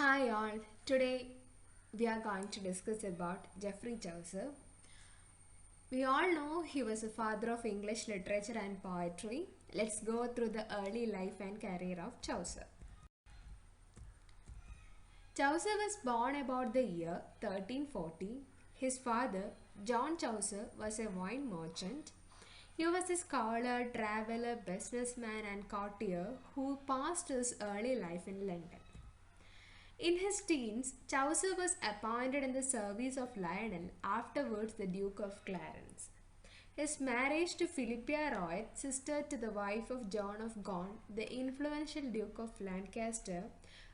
Hi all. Today we are going to discuss about Geoffrey Chaucer. We all know he was a father of English literature and poetry. Let's go through the early life and career of Chaucer. Chaucer was born about the year 1340. His father, John Chaucer, was a wine merchant. He was a scholar, traveler, businessman, and courtier who passed his early life in London. In his teens, Chaucer was appointed in the service of Lionel, afterwards the Duke of Clarence. His marriage to Philippa Roy, sister to the wife of John of Gaunt, the influential Duke of Lancaster,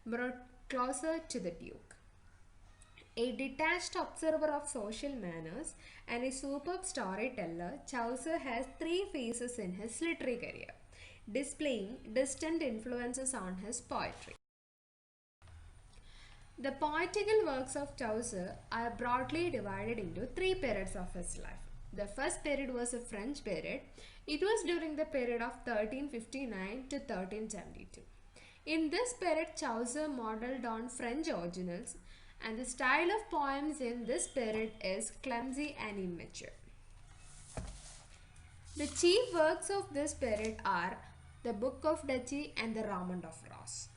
brought closer to the Duke. A detached observer of social manners and a superb storyteller, Chaucer has three phases in his literary career, displaying distinct influences on his poetry. The poetical works of Chaucer are broadly divided into three periods of his life. The first period was a French period. It was during the period of 1359 to 1372. In this period, Chaucer modeled on French originals, and the style of poems in this period is clumsy and immature. The chief works of this period are the Book of Duchy and the Roman of Ross.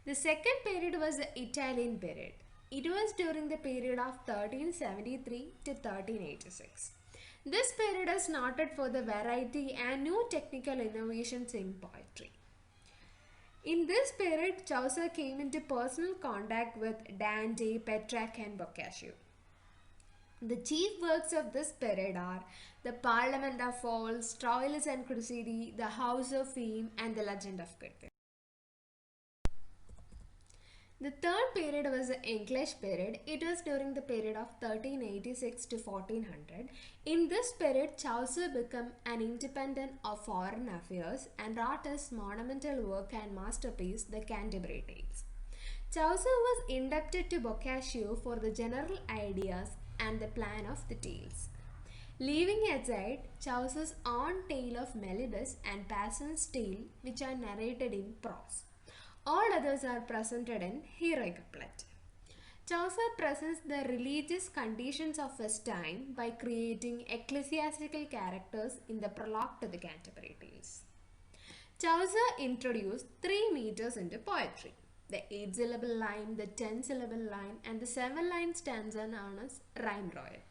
The second period was the Italian period. It was during the period of 1373 to 1386. This period is noted for the variety and new technical innovations in poetry. In this period, Chaucer came into personal contact with Dante, Petrarch, and Boccaccio. The chief works of this period are the Parliament of Fowls, Troilus and Cressidi, the House of Fame, and the Legend of Good. The third period was the English period. It was during the period of 1386 to 1400. In this period, Chaucer became an independent of foreign affairs and wrote his monumental work and masterpiece, The Canterbury Tales. Chaucer was indebted to Boccaccio for the general ideas and the plan of the tales. Leaving aside Chaucer's own tale of Melibus and Passion's tale, which are narrated in prose. All others are presented in heroic couplet. Chaucer presents the religious conditions of his time by creating ecclesiastical characters in the prologue to the Canterbury Tales. Chaucer introduced three meters into poetry: the 8-syllable line, the 10-syllable line, and the 7-line stanza known as Rhyme Royal.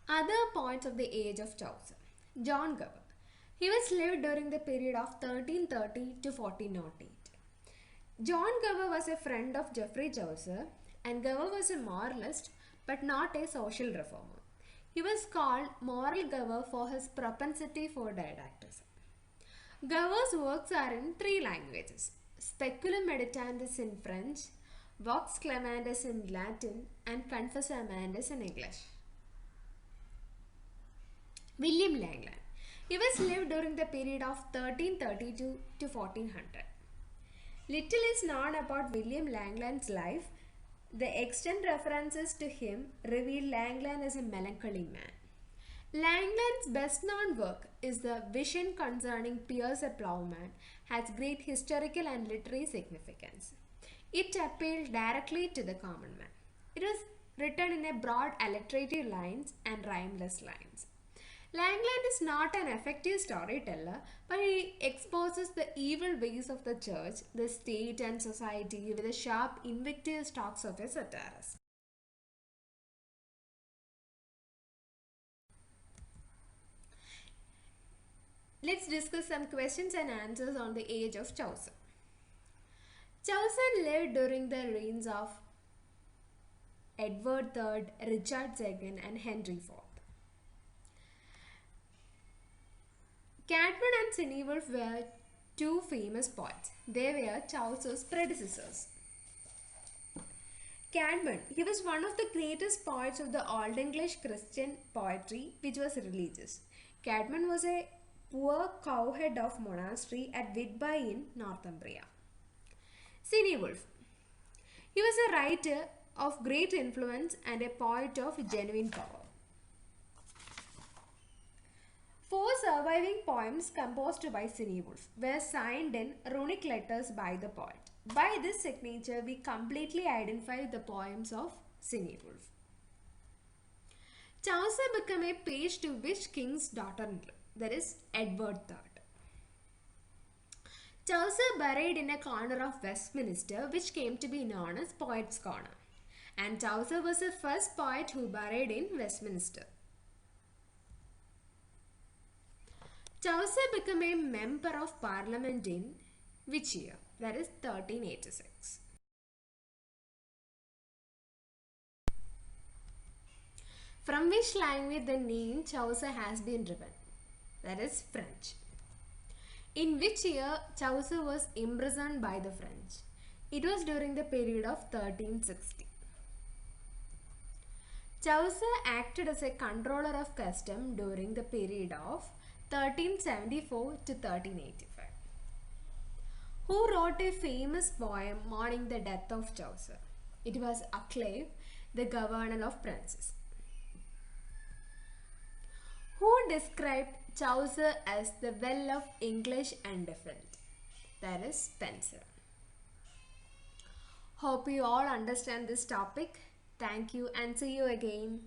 Other poets of the age of Chaucer. John Gower. He was lived during the period of 1330 to 1408. John Gower was a friend of Geoffrey Chaucer, and Gower was a moralist but not a social reformer. He was called Moral Gower for his propensity for didactism. Gower's works are in three languages: Speculum Meditandus in French, Vox Clamandus in Latin, and Confess Amandus in English. William Langland. He was lived during the period of 1332 to 1400. Little is known about William Langland's life. The extant references to him reveal Langland as a melancholy man. Langland's best known work is The Vision Concerning Piers a Plowman, has great historical and literary significance. It appealed directly to the common man. It was written in a broad alliterative lines and rhymeless lines. Langland is not an effective storyteller, but he exposes the evil ways of the church, the state, and society with the sharp invective talks of a satirist. Let's discuss some questions and answers on the age of Chaucer. Chaucer lived during the reigns of Edward III, Richard II, and Henry IV. Cadman and Cynewulf were two famous poets. They were Chaucer's predecessors. Cadman, he was one of the greatest poets of the Old English Christian poetry, which was religious. Cadman was a poor cowhead of monastery at Whitby in Northumbria. Cynewulf, he was a writer of great influence and a poet of genuine power. Four survivors following poems composed by Cinewolf were signed in runic letters by the poet. By this signature, we completely identify the poems of Cinewolf. Chaucer became a page to which king's daughter-in-law, that is Edward III. Chaucer buried in a corner of Westminster which came to be known as Poets' Corner. And Chaucer was the first poet who buried in Westminster. Chaucer became a member of parliament in which year? That is 1386. From which language the name Chaucer has been driven? That is French. In which year Chaucer was imprisoned by the French? It was during the period of 1360. Chaucer acted as a controller of custom during the period of 1374 to 1385. Who wrote a famous poem mourning the death of Chaucer? It was Acclave, the governor of princes. Who described Chaucer as the well of English and defend? That is Spenser. Hope you all understand this topic. Thank you and see you again.